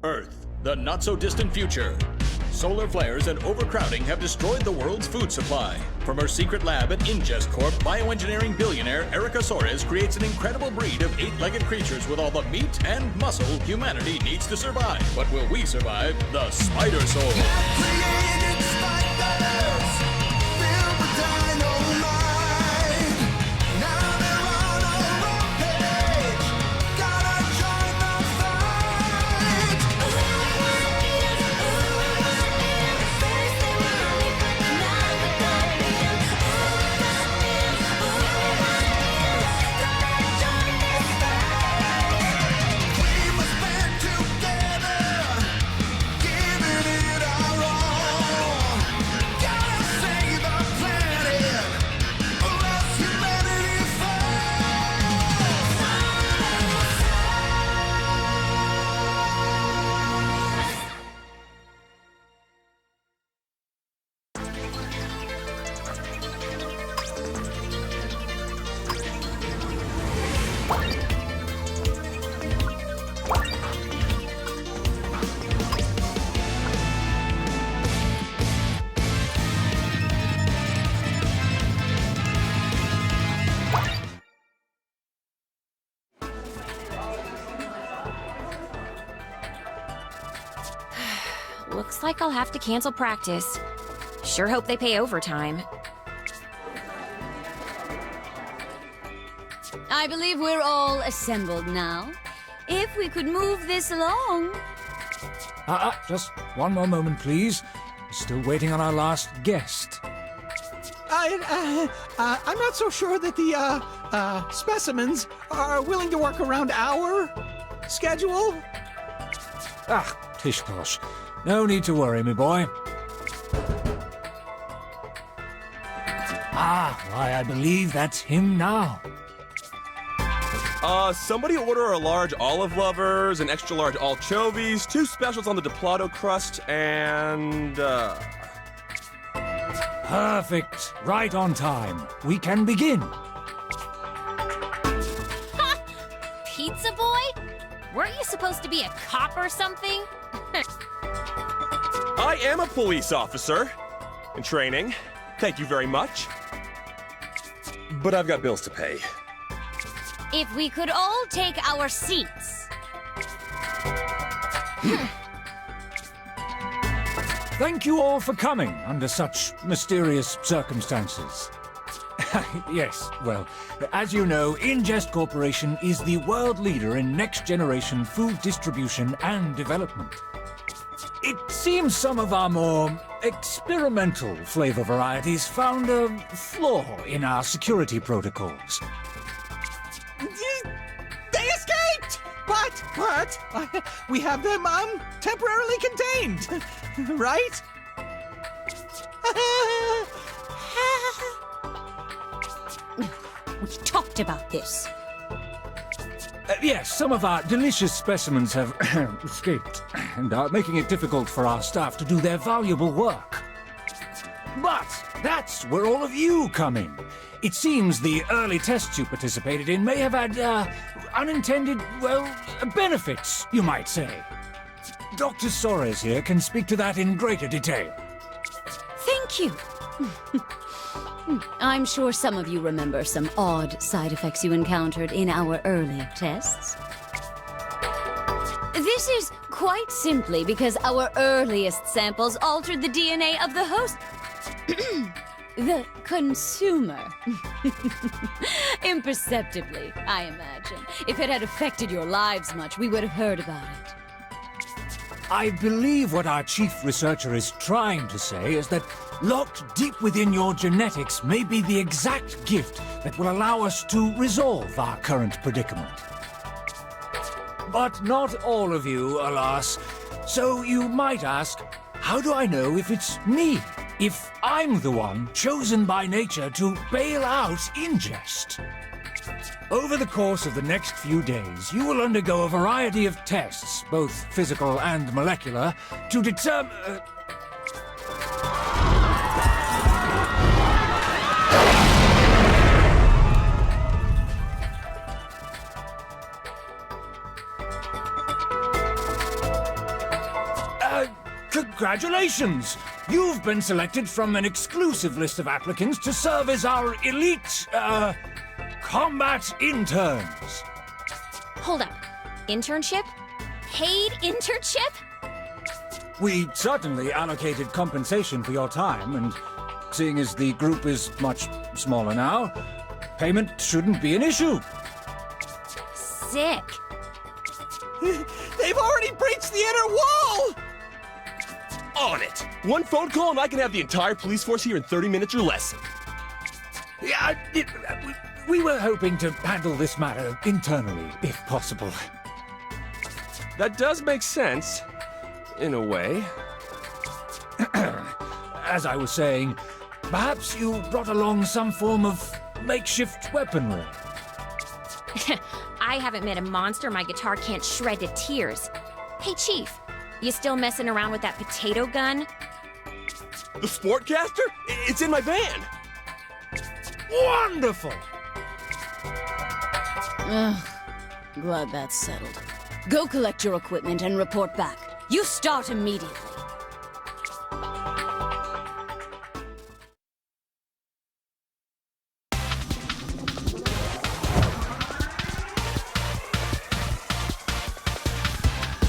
Earth, the not-so-distant future. Solar flares and overcrowding have destroyed the world's food supply. From her secret lab at Ingest Corp, bioengineering billionaire Erica Soares creates an incredible breed of 8-legged creatures with all the meat and muscle humanity needs to survive. But will we survive the Spidersaurs? Looks like I'll have to cancel practice. Sure hope they pay overtime. I believe we're all assembled now. If we could move this along. Just one more moment, please. Still waiting on our last guest. I'm not so sure that the specimens are willing to work around our schedule. Tish tosh. No need to worry, me boy. Why, I believe that's him now. Somebody order a large olive lovers, an extra large anchovies, 2 specials on the Diplado crust, and, Perfect. Right on time. We can begin. Ha! Pizza boy? Weren't you supposed to be a cop or something? I am a police officer in training. Thank you very much. But I've got bills to pay. If we could all take our seats. Thank you all for coming under such mysterious circumstances. Yes, well, as you know, Ingest Corporation is the world leader in next-generation food distribution and development. It seems some of our more experimental flavor varieties found a flaw in our security protocols. They escaped! But we have them, temporarily contained, right? We talked about this. Yes, some of our delicious specimens have escaped and are making it difficult for our staff to do their valuable work. But that's where all of you come in. It seems the early tests you participated in may have had unintended, well, benefits, you might say. Dr. Soares here can speak to that in greater detail. Thank you. I'm sure some of you remember some odd side effects you encountered in our early tests. This is quite simply because our earliest samples altered the DNA of the host... the consumer. Imperceptibly, I imagine. If it had affected your lives much, we would have heard about it. I believe what our chief researcher is trying to say is that locked deep within your genetics may be the exact gift that will allow us to resolve our current predicament. But not all of you, alas. So you might ask, how do I know if it's me? If I'm the one chosen by nature to bail out Ingest? Over the course of the next few days, you will undergo a variety of tests, both physical and molecular, to determine... Congratulations! You've been selected from an exclusive list of applicants to serve as our elite, combat interns. Hold up. Internship? Paid internship? We certainly allocated compensation for your time, and seeing as the group is much smaller now, payment shouldn't be an issue. Sick. They've already breached the inner wall! On it! One phone call and I can have the entire police force here in 30 minutes or less. Yeah, we were hoping to handle this matter internally, if possible. That does make sense. In a way. As I was saying, perhaps you brought along some form of makeshift weaponry. I haven't met a monster my guitar can't shred to tears. Hey, Chief, you still messing around with that potato gun? The Sportcaster? It's in my van! Wonderful! Glad that's settled. Go collect your equipment and report back. You start immediately.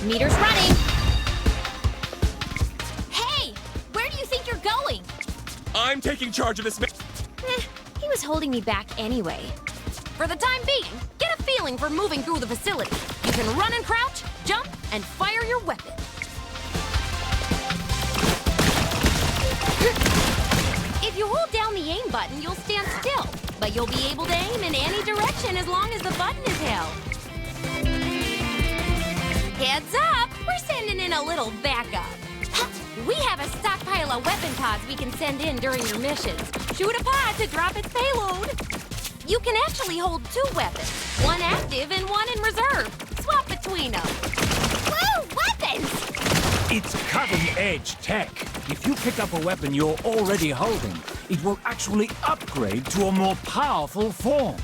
Meter's running. Hey, where do you think you're going? I'm taking charge of this He was holding me back anyway. For the time being, get a feeling for moving through the facility. You can run and crouch, jump, and fire your weapon. If you hold down the aim button, you'll stand still, but you'll be able to aim in any direction as long as the button is held. Heads up, we're sending in a little backup. We have a stockpile of weapon pods we can send in during your missions. Shoot a pod to drop its payload. You can actually hold 2 weapons, one active and one in reserve. Swap between them. Woo, weapons! It's cutting-edge tech. If you pick up a weapon you're already holding, it will actually upgrade to a more powerful form.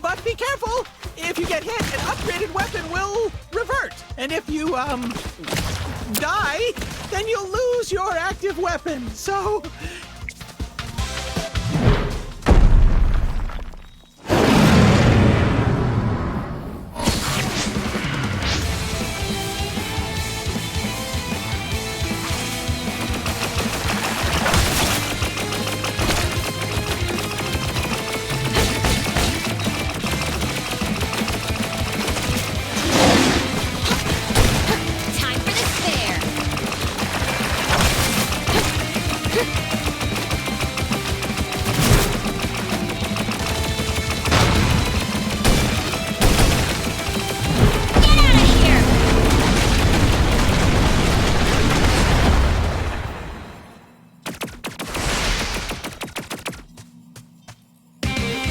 But be careful! If you get hit, an upgraded weapon will revert. And if you, die, then you'll lose your active weapon. So... Time for the spare. Get out of here!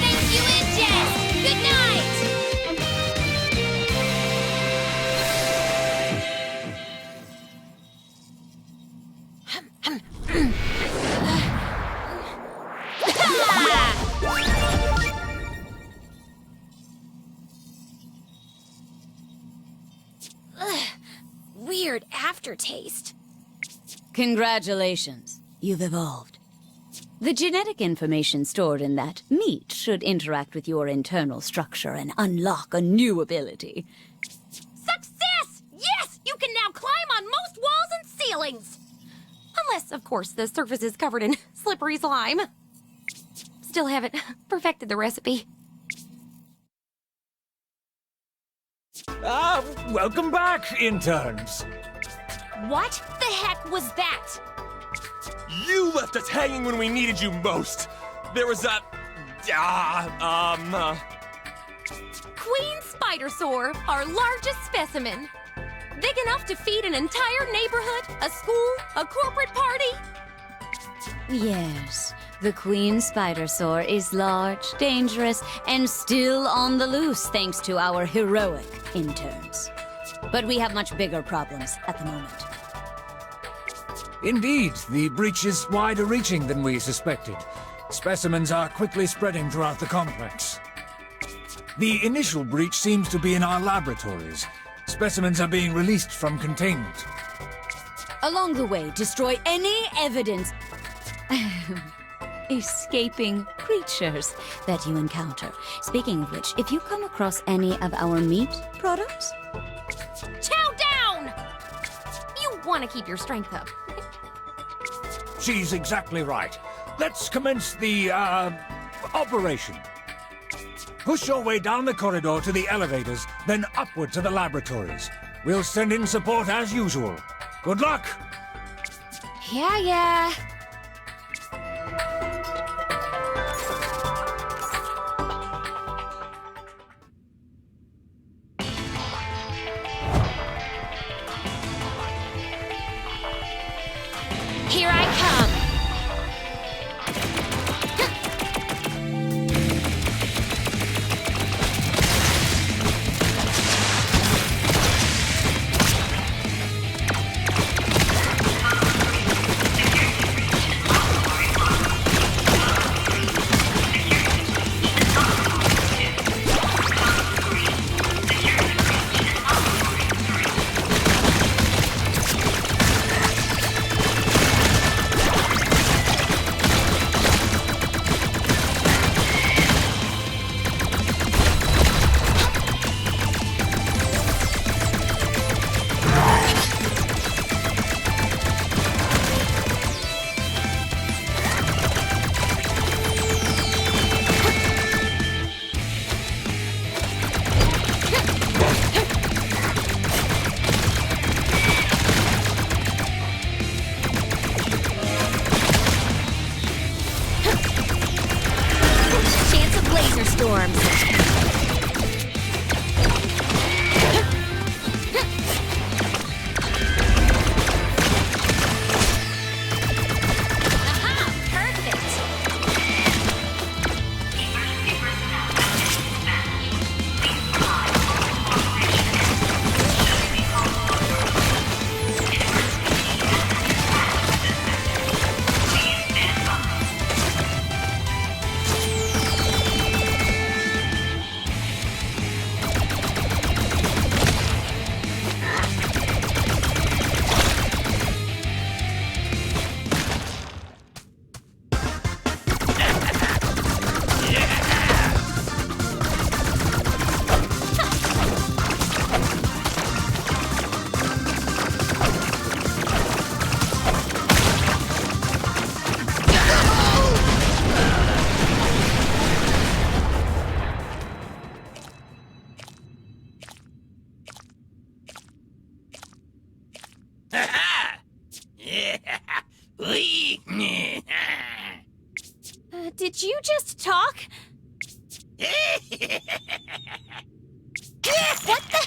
Thank you, Ingest! Good night! Weird aftertaste. Congratulations. You've evolved. The genetic information stored in that meat should interact with your internal structure and unlock a new ability. Success! Yes! You can now climb on most walls and ceilings! Unless, of course, the surface is covered in slippery slime. Still haven't perfected the recipe. Welcome back, interns. What the heck was that? You left us hanging when we needed you most. There was a... Queen Spidersaurs, our largest specimen. Big enough to feed an entire neighborhood, a school, a corporate party. Yes, the Queen Spidersaurs is large, dangerous, and still on the loose thanks to our heroic interns. But we have much bigger problems at the moment. Indeed, the breach is wider reaching than we suspected. Specimens are quickly spreading throughout the complex. The initial breach seems to be in our laboratories. Specimens are being released from containment. Along the way, destroy any evidence escaping creatures that you encounter. Speaking of which, if you come across any of our meat products, Chow down! You want to keep your strength up. She's exactly right. Let's commence the, operation. Push your way down the corridor to the elevators, then upward to the laboratories. We'll send in support as usual. Good luck! Yeah. Here I come. Chance of laser storms. Aha! Perfect! Did you just talk? What the?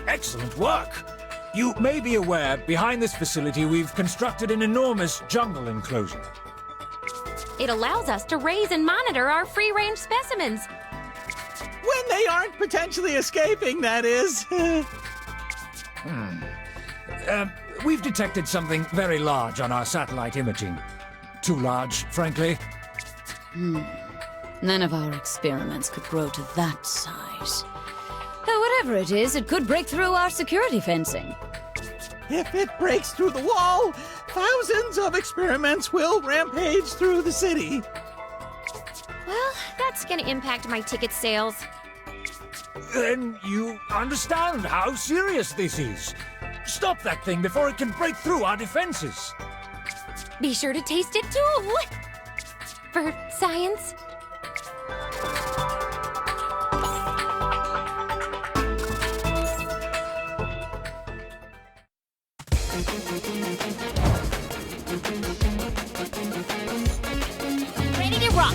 Excellent work! You may be aware, behind this facility we've constructed an enormous jungle enclosure. It allows us to raise and monitor our free-range specimens. When they aren't potentially escaping, that is. We've detected something very large on our satellite imaging. Too large, frankly. None of our experiments could grow to that size. Though whatever it is, it could break through our security fencing. If it breaks through the wall, thousands of experiments will rampage through the city. Well, that's gonna impact my ticket sales. Then you understand how serious this is. Stop that thing before it can break through our defenses. Be sure to taste it too! For science. Ready to rock!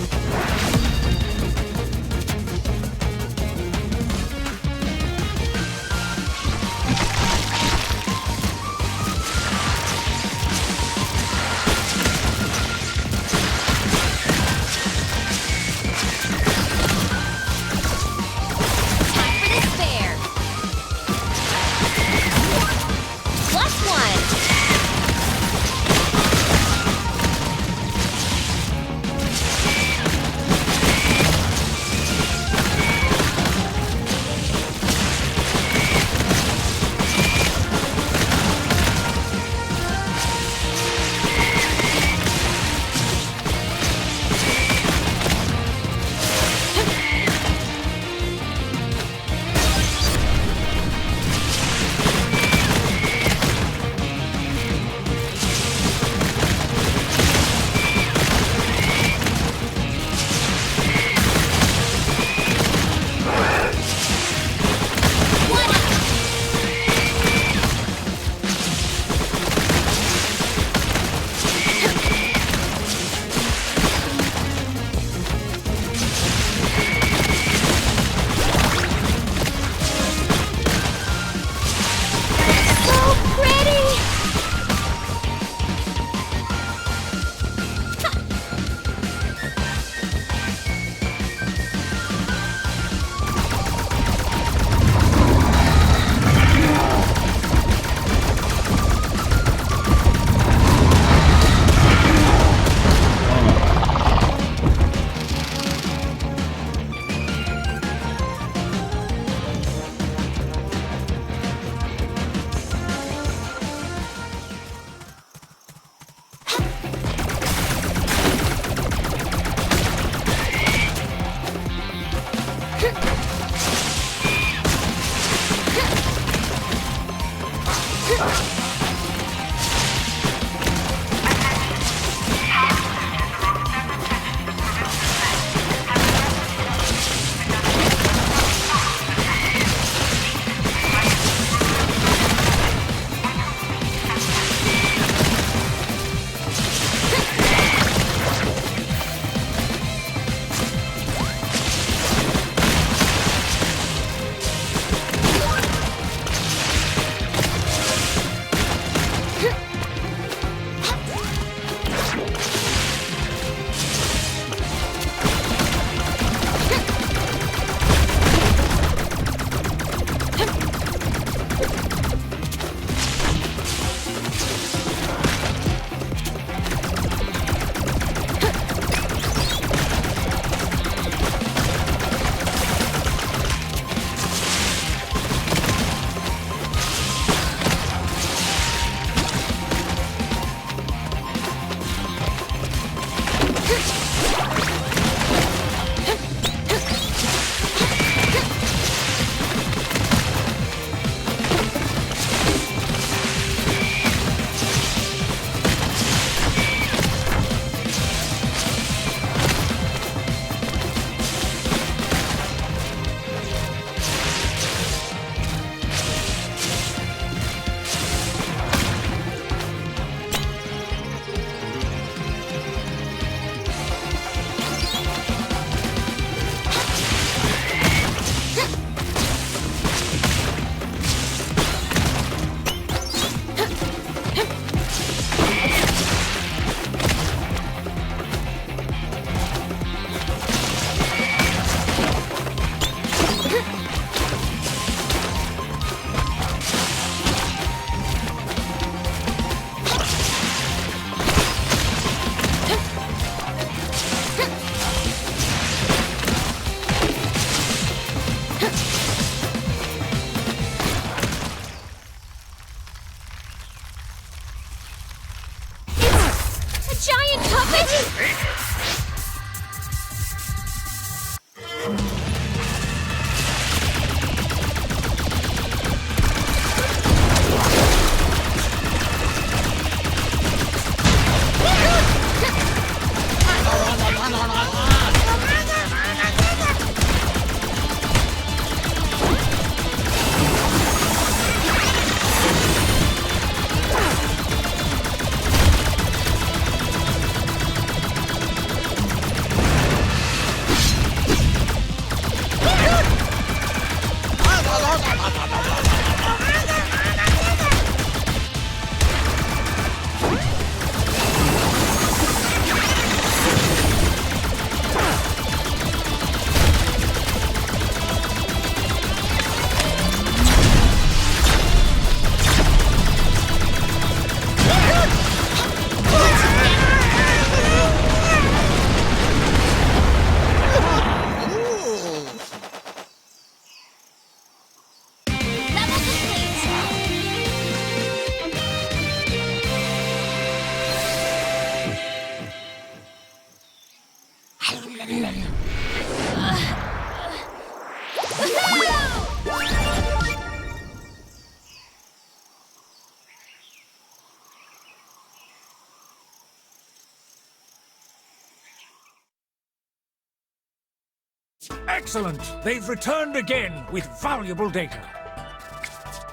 Excellent! They've returned again with valuable data.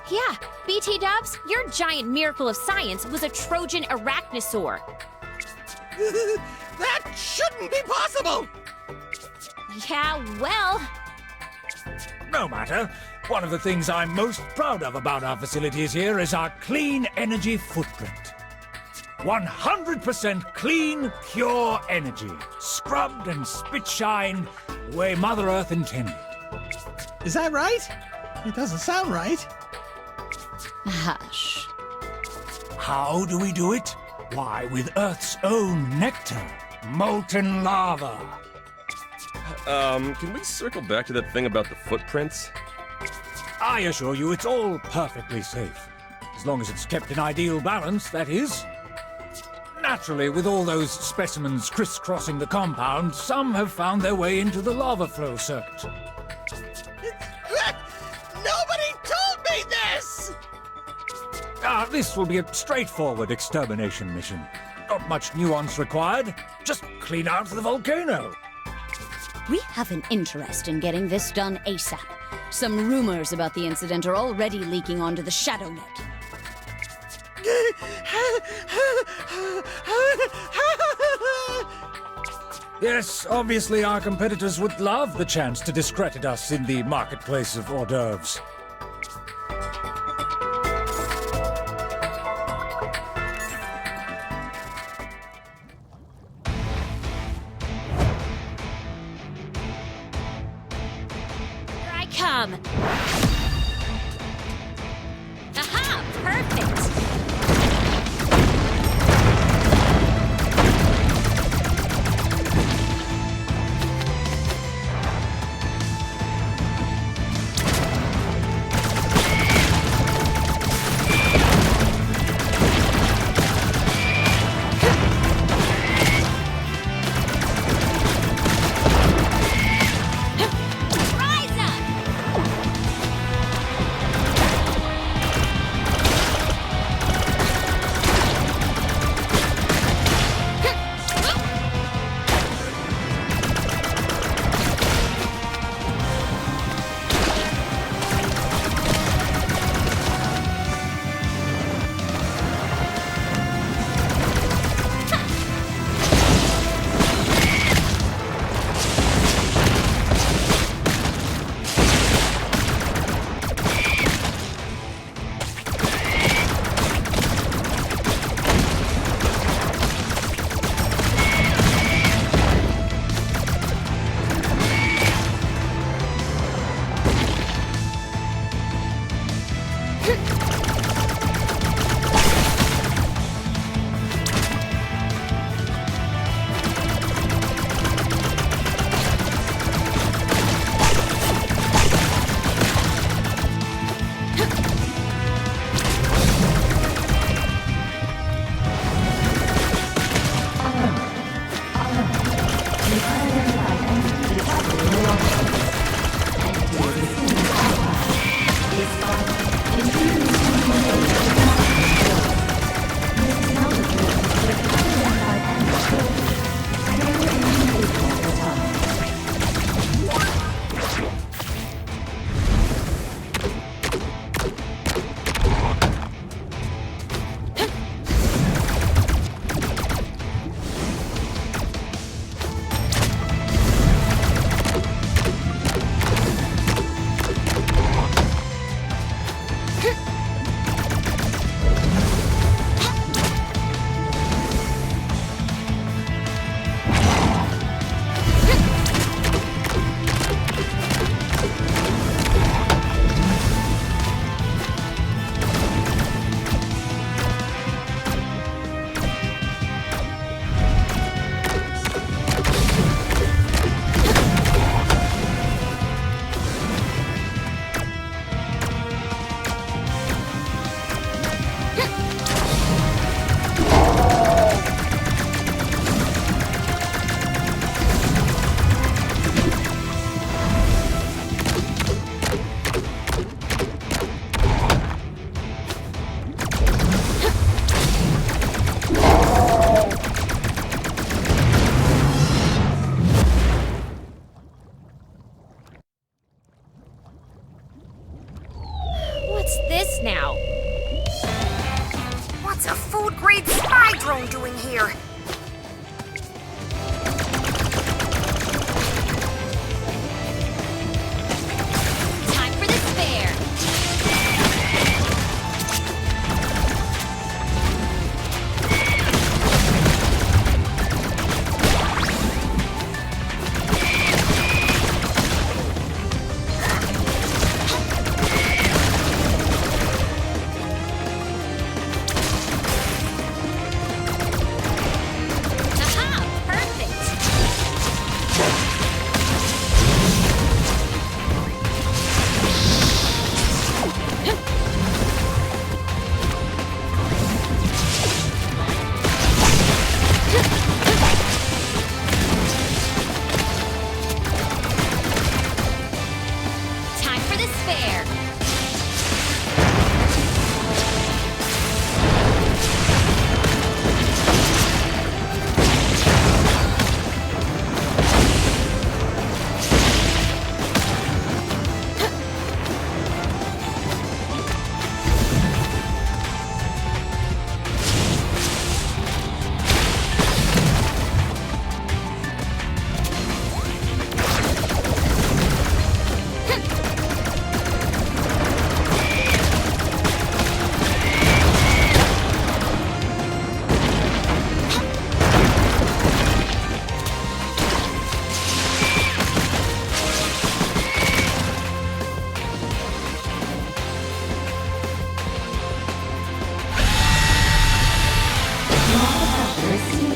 Yeah, BT Dubs, your giant miracle of science was a Trojan arachnosaur. That shouldn't be possible! Yeah, well, No matter. One of the things I'm most proud of about our facilities here is our clean energy footprint. 100% clean, pure energy. Scrubbed and spit-shined the way Mother Earth intended. Is that right? It doesn't sound right. Hush. How do we do it? Why, with Earth's own nectar. Molten lava. Can we circle back to that thing about the footprints? I assure you it's all perfectly safe. As long as it's kept in ideal balance, that is. Naturally, with all those specimens crisscrossing the compound, some have found their way into the lava flow circuit. Nobody told me this! This will be a straightforward extermination mission. Not much nuance required. Just clean out the volcano. We have an interest in getting this done ASAP. Some rumors about the incident are already leaking onto the ShadowNet. Yes, obviously our competitors would love the chance to discredit us in the marketplace of hors d'oeuvres. here I come. Aha, perfect. Rise up! What's a food-grade spy drone doing here? Time for the spare. Aha! Perfect! Time for the spare.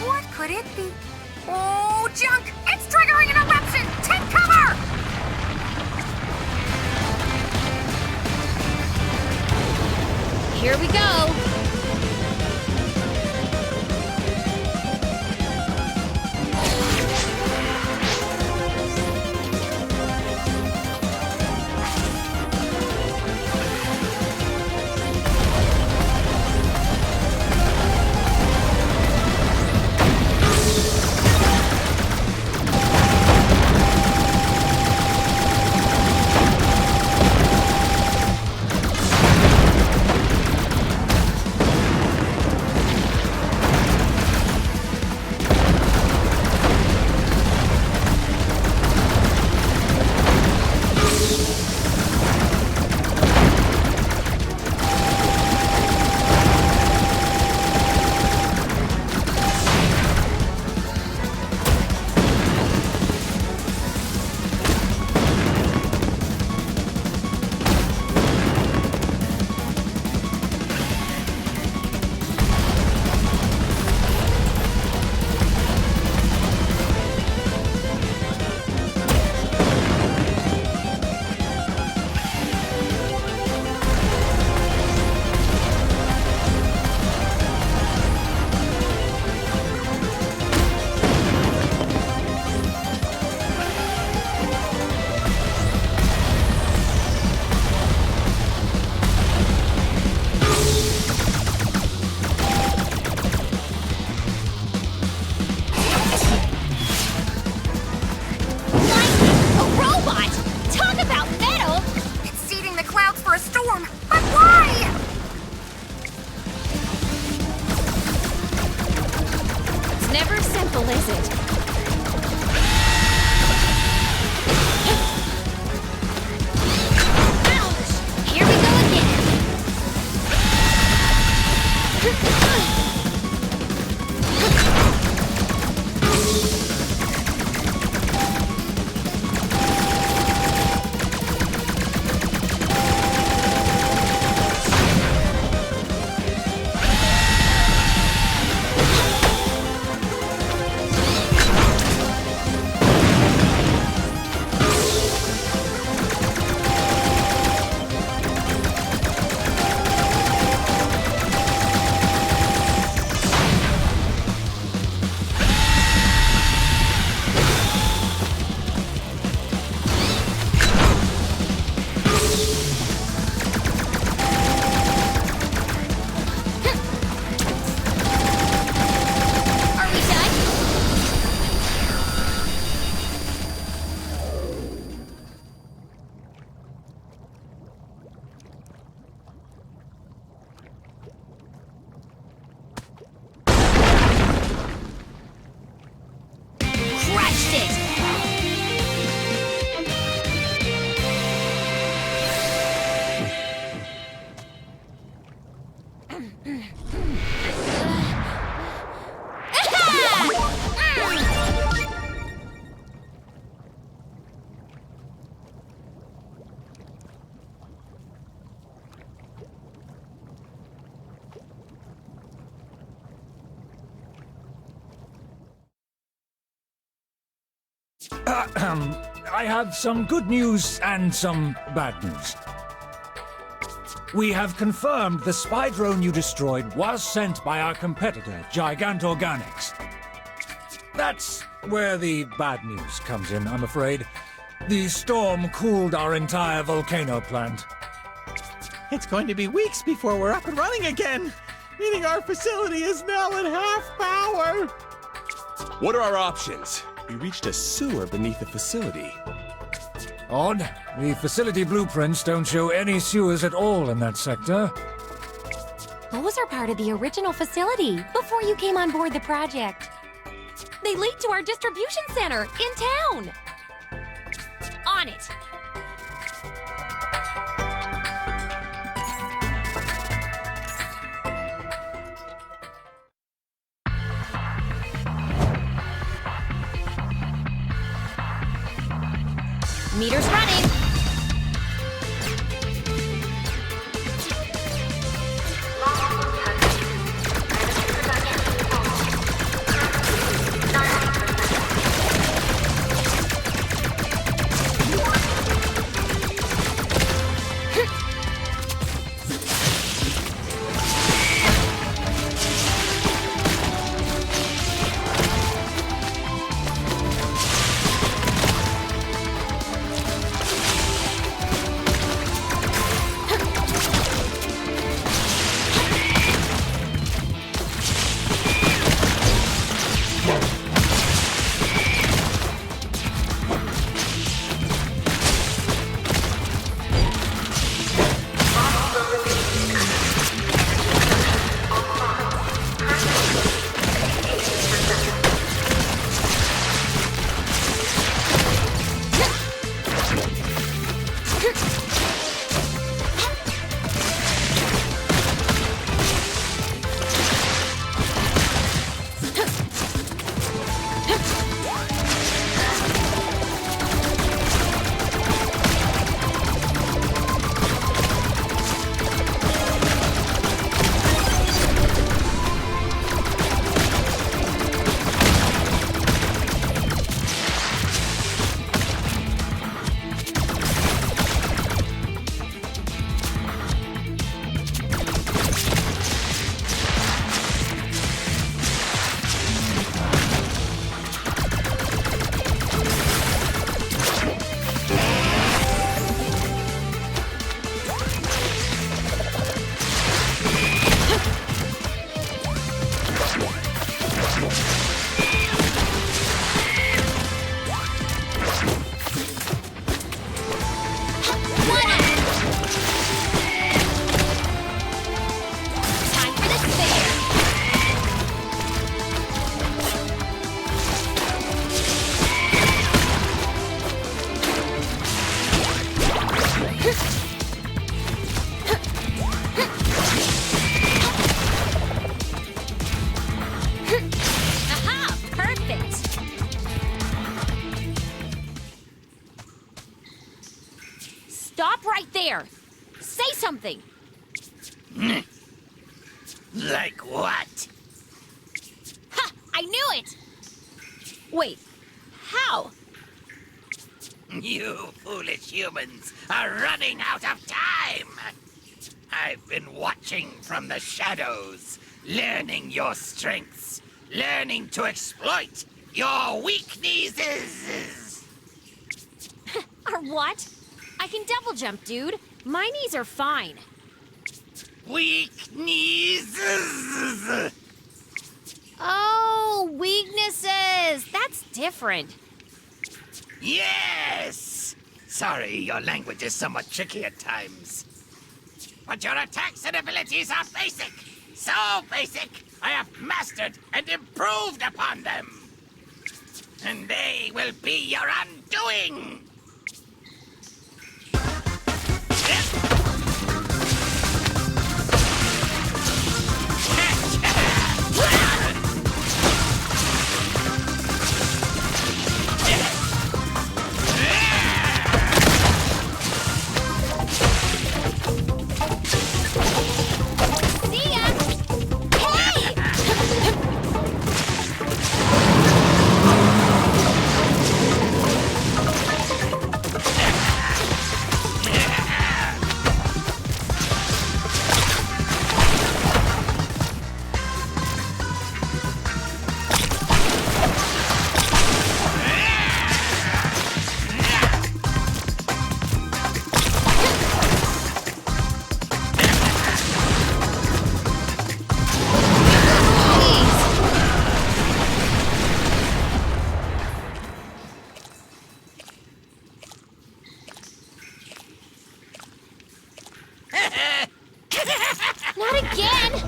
What could it be? Oh, junk! It's triggering an eruption! Take cover! Here we go. I have some good news and some bad news. We have confirmed the spy drone you destroyed was sent by our competitor, Gigant Organics. That's where the bad news comes in, I'm afraid. The storm cooled our entire volcano plant. It's going to be weeks before we're up and running again, meaning our facility is now at half power. What are our options? We reached a sewer beneath the facility. Odd. The facility blueprints don't show any sewers at all in that sector. Those are part of the original facility before you came on board the project. They lead to our distribution center in town. On it. Meters running. Stop right there! Say something! Like what? Ha! I knew it! Wait, how? You foolish humans are running out of time! I've been watching from the shadows, learning your strengths, learning to exploit your weaknesses! Or what? I can double jump, dude. My knees are fine. Weaknesses! Oh, weaknesses! That's different. Yes! Sorry, your language is somewhat tricky at times. But your attacks and abilities are basic! So basic, I have mastered and improved upon them! And they will be your undoing! Not again!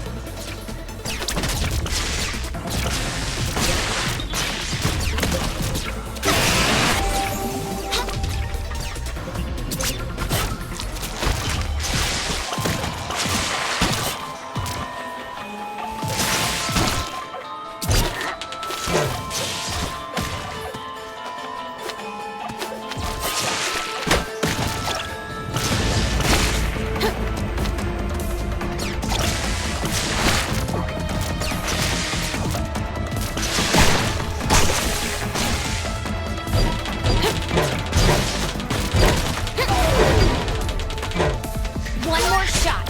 One more shot.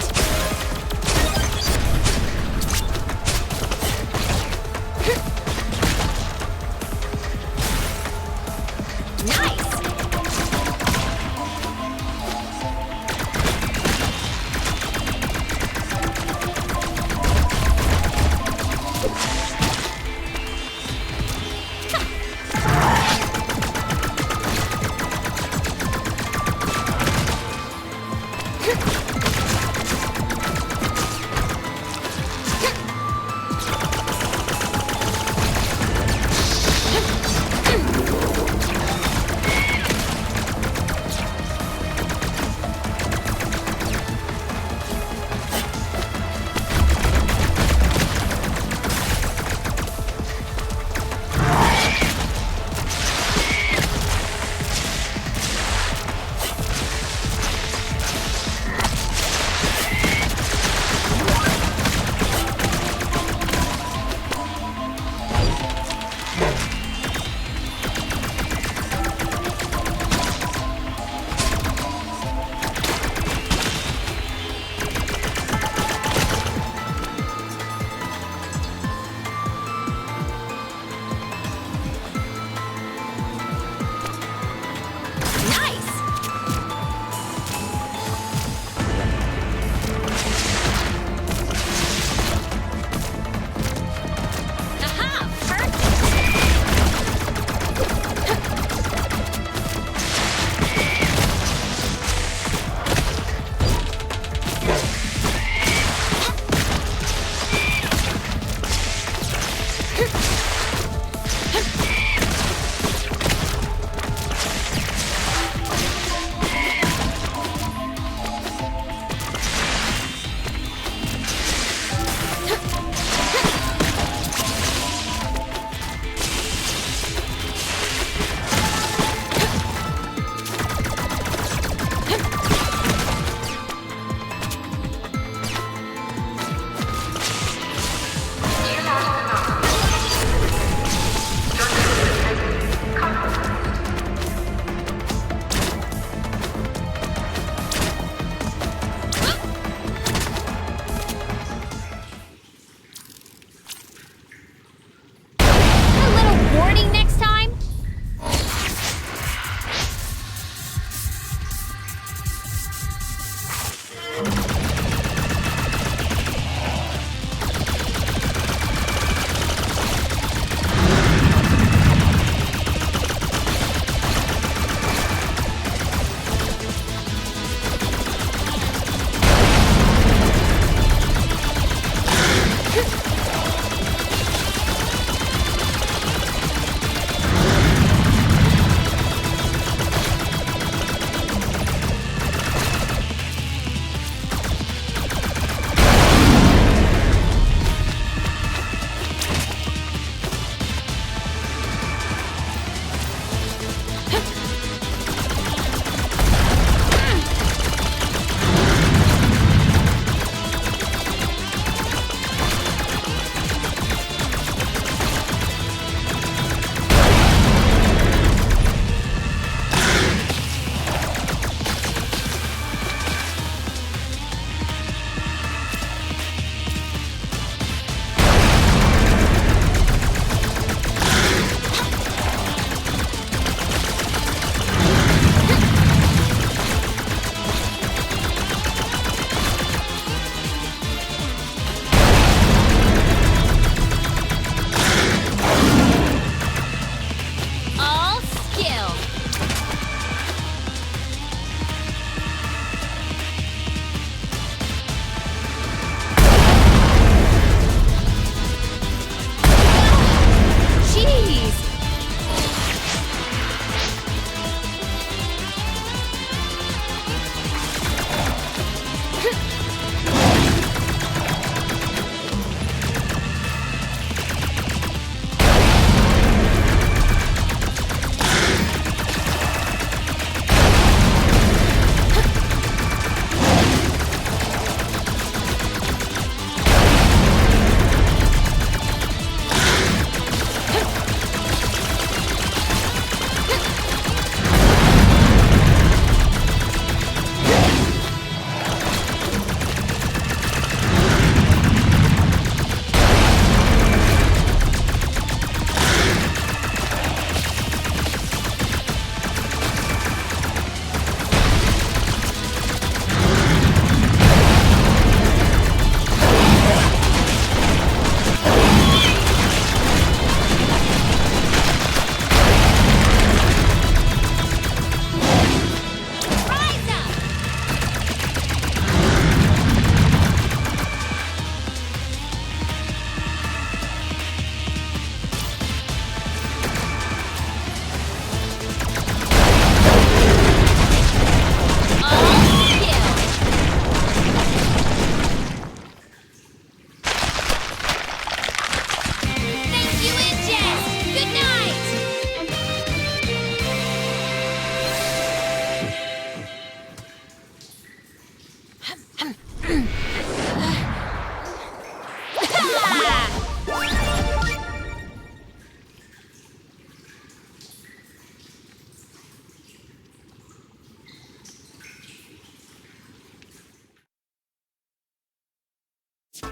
Nice.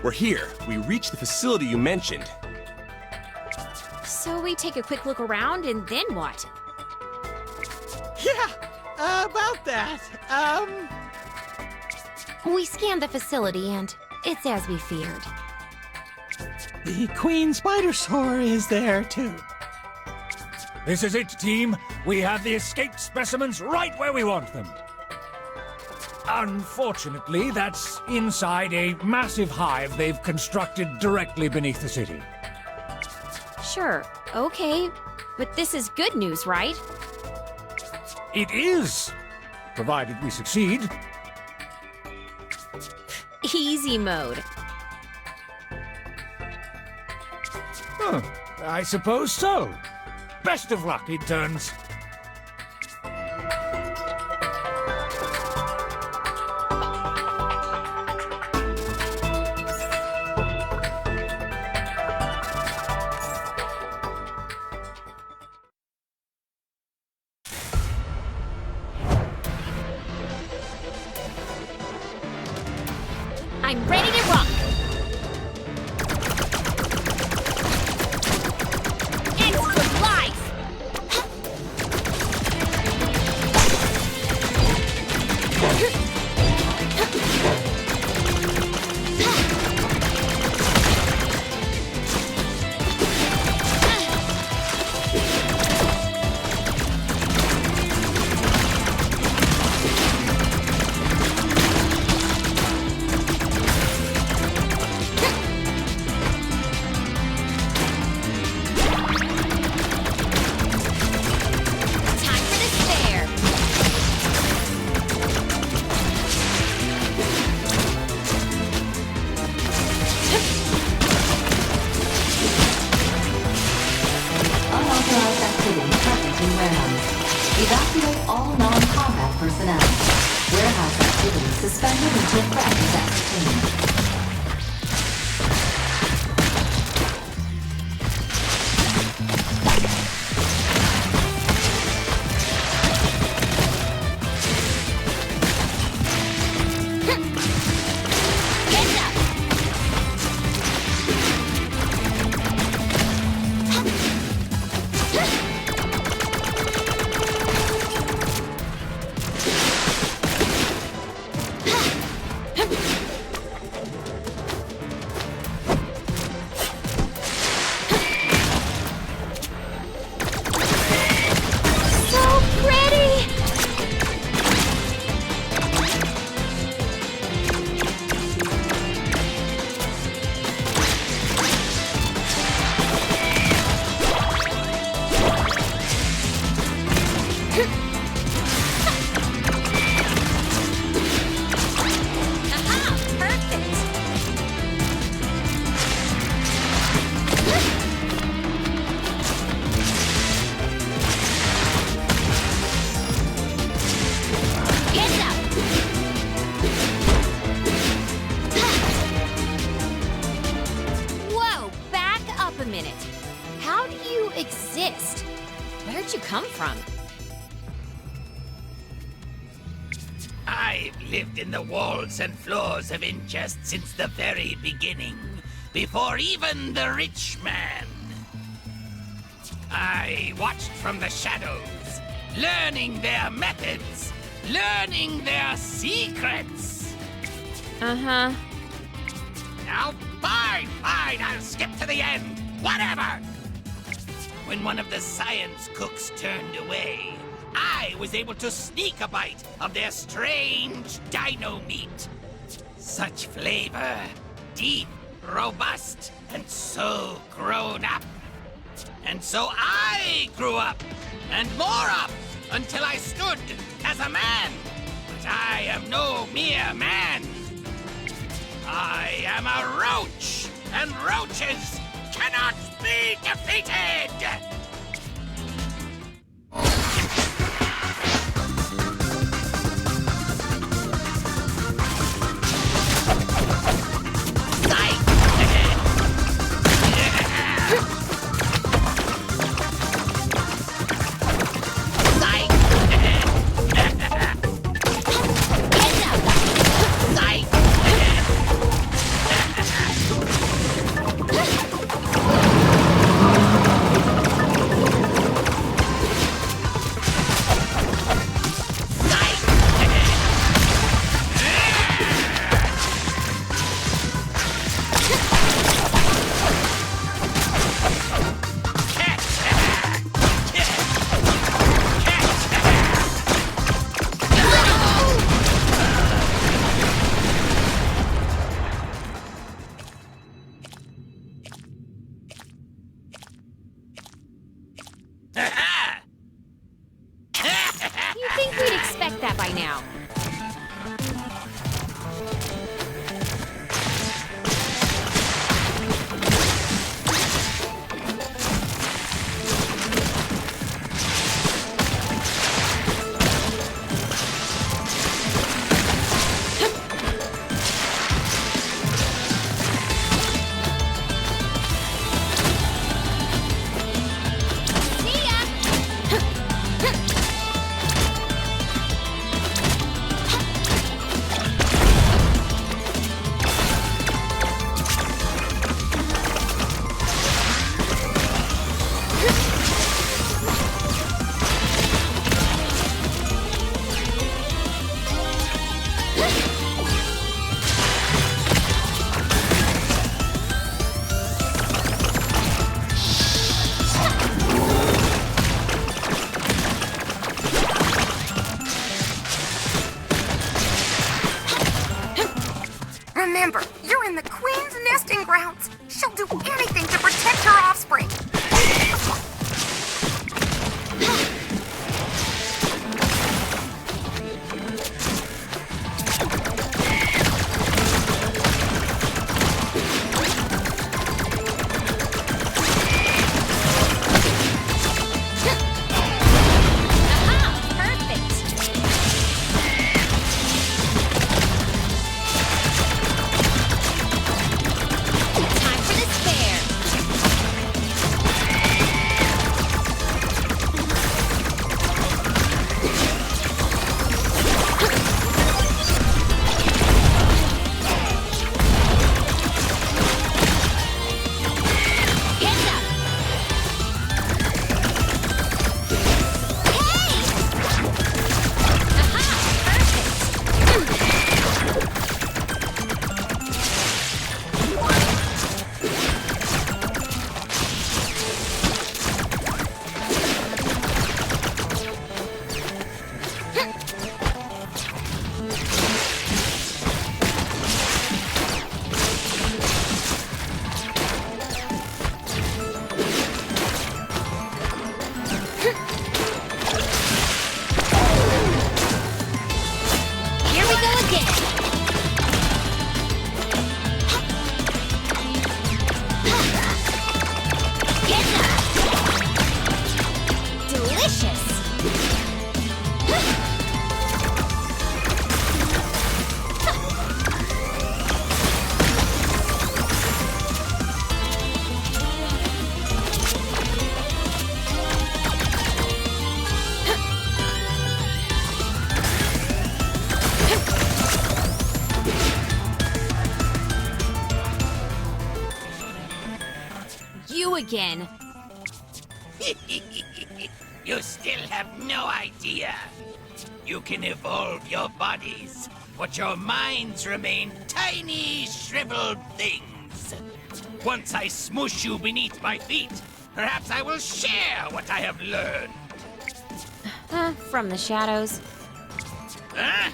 We're here. We reached the facility you mentioned. So we take a quick look around, and then what? Yeah, about that. We scanned the facility, and it's as we feared. The Queen Spidersaurs is there, too. This is it, team. We have the escaped specimens right where we want them. Unfortunately, that's inside a massive hive they've constructed directly beneath the city. Sure, okay. But this is good news, right? It is! Provided we succeed. Easy mode. Huh, I suppose so. Best of luck, interns. I'm ready to rock! Extra life! Time for the spare! Unauthorized activity present in warehouse. Evacuate all non-combat personnel. Warehouse activity suspended until threat is ascertained. Get up! So pretty! Aha! Perfect! Get up! Whoa, back up a minute. How do you exist? Where'd you come from? I've lived in the walls and floors of Ingest since the very beginning, before even the rich man. I watched from the shadows, learning their methods, learning their secrets. Uh-huh. Now, fine, I'll skip to the end. Whatever! When one of the science cooks turned away, I was able to sneak a bite of their strange dino meat. Such flavor, deep, robust, and so grown up. And so I grew up, and more up, until I stood as a man. But I am no mere man. I am a roach, and roaches cannot be defeated! Remember, you're in the Queen's nesting grounds. She'll do anything to protect her offspring. Again. You still have no idea. You can evolve your bodies, but your minds remain tiny, shriveled things. Once I smoosh you beneath my feet, perhaps I will share what I have learned. From the shadows. Huh?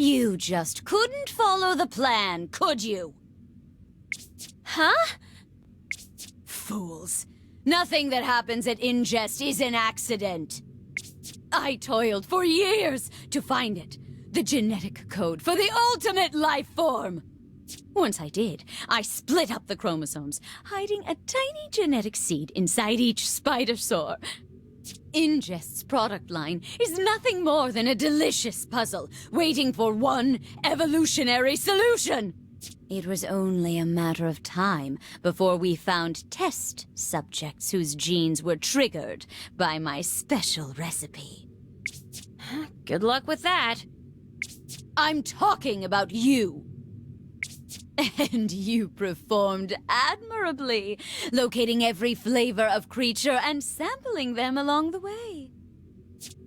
You just couldn't follow the plan, could you? Huh? Fools. Nothing that happens at Ingest is an accident. I toiled for years to find it. The genetic code for the ultimate life form. Once I did, I split up the chromosomes, hiding a tiny genetic seed inside each Spidersaur. Ingest's product line is nothing more than a delicious puzzle, waiting for one evolutionary solution. It was only a matter of time before we found test subjects whose genes were triggered by my special recipe. Good luck with that. I'm talking about you. And you performed admirably, locating every flavor of creature and sampling them along the way.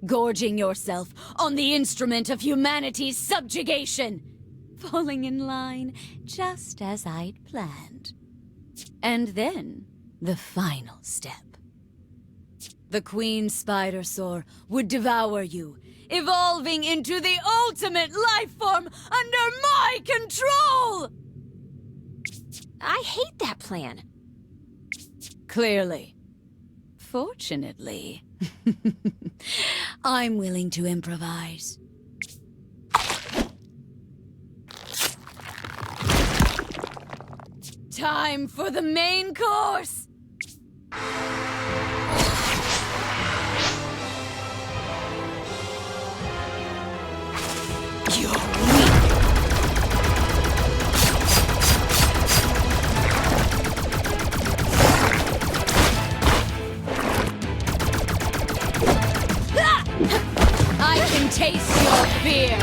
Gorging yourself on the instrument of humanity's subjugation. Falling in line just as I'd planned. And then the final step. The Queen Spidersaur would devour you, evolving into the ultimate life form under my control! I hate that plan. Clearly. Fortunately. I'm willing to improvise. Time for the main course! You're weak! I can taste your fear!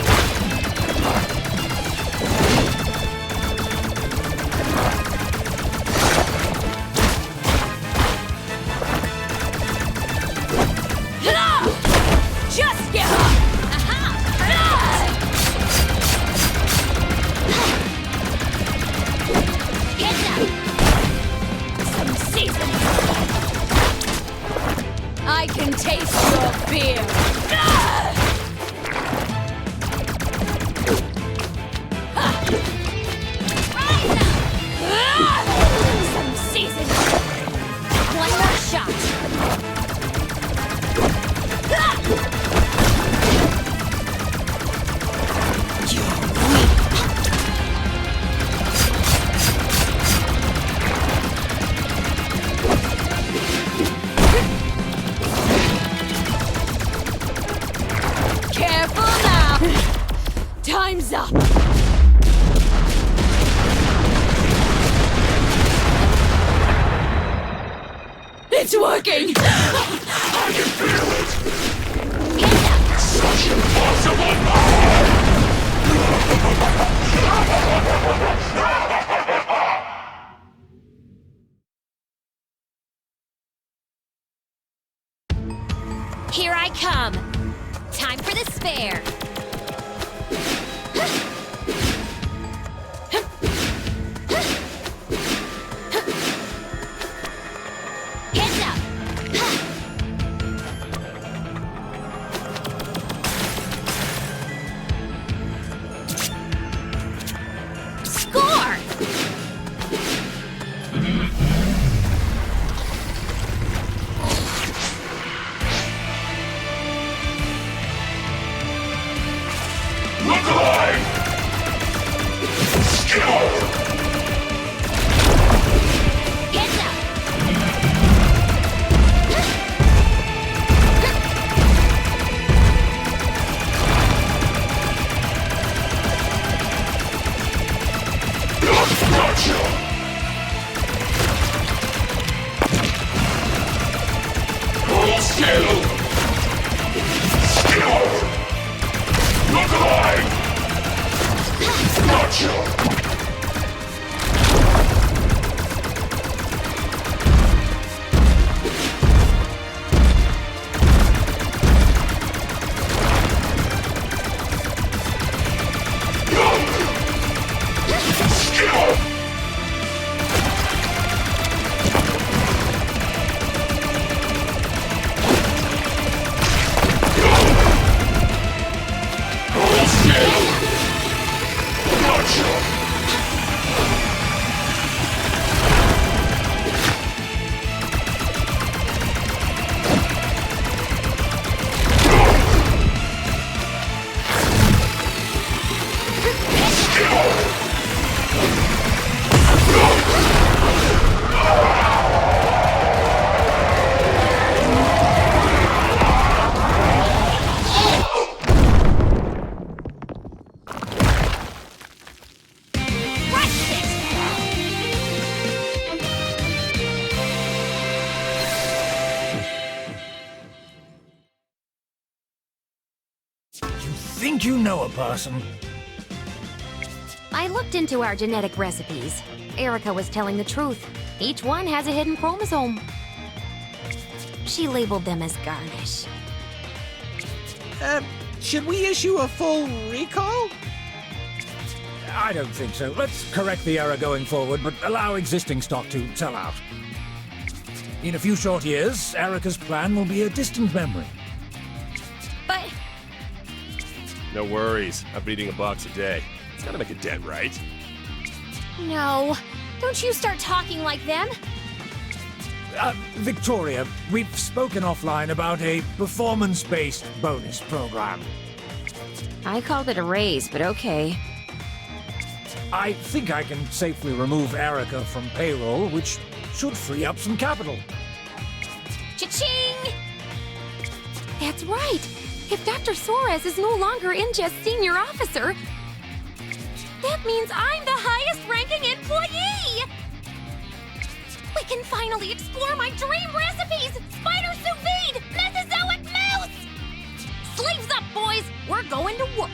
Just give up! Some seasoning! I can taste your fear! Some seasoning! One more shot! You're weak! Careful now! Time's up! It's working! I can feel it! Such impossible power! Here I come. Time for the spare. Hands up! Score! Look alive! Skill! Hands up! Gotcha! Full skill! Skill! Look alive! Gotcha! Skill! Full skill! Gotcha! Think you know a person? I looked into our genetic recipes. Erica was telling the truth. Each one has a hidden chromosome. She labeled them as garnish. Should we issue a full recall? I don't think so. Let's correct the error going forward, but allow existing stock to sell out. In a few short years, Erica's plan will be a distant memory. But No worries. I'm eating a box a day. It's gotta make a dent, right? no, don't you start talking like them. Victoria, we've spoken offline about a performance-based bonus program. I called it a raise, but okay. I think I can safely remove Erica from payroll, which should free up some capital. Cha-ching! That's right. If Dr. Suarez is no longer InJust's senior officer, that means I'm the highest-ranking employee! We can finally explore my dream recipes! Spider sous vide! Mesozoic mouse! Sleeves up, boys! We're going to work!